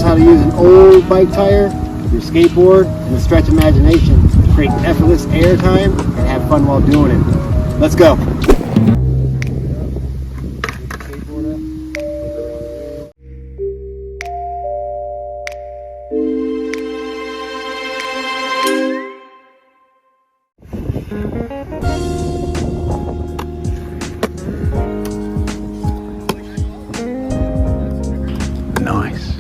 how to use an old bike tire, your skateboard, and a stretch imagination to create effortless air time and have fun while doing it. Let's go. Nice.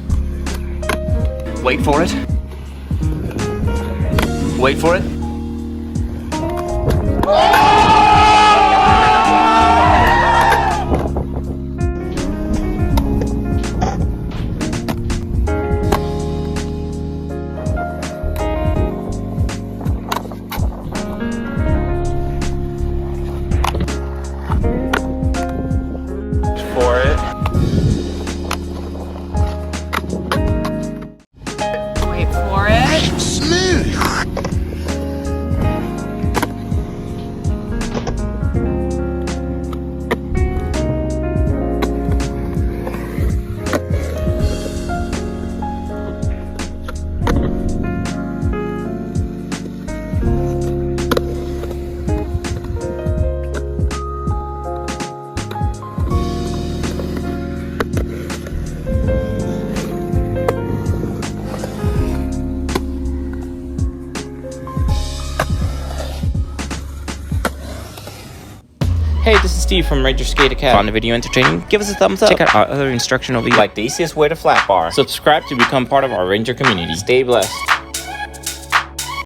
Wait for it. Wait for it. For it. Wait for it. Smooth. Hey, this is Steve from Ranger Skate Academy. Found the video entertaining? Give us a thumbs up. Check out our other instructional videos like the easiest way to flat bar. Subscribe to become part of our Ranger community. Stay blessed.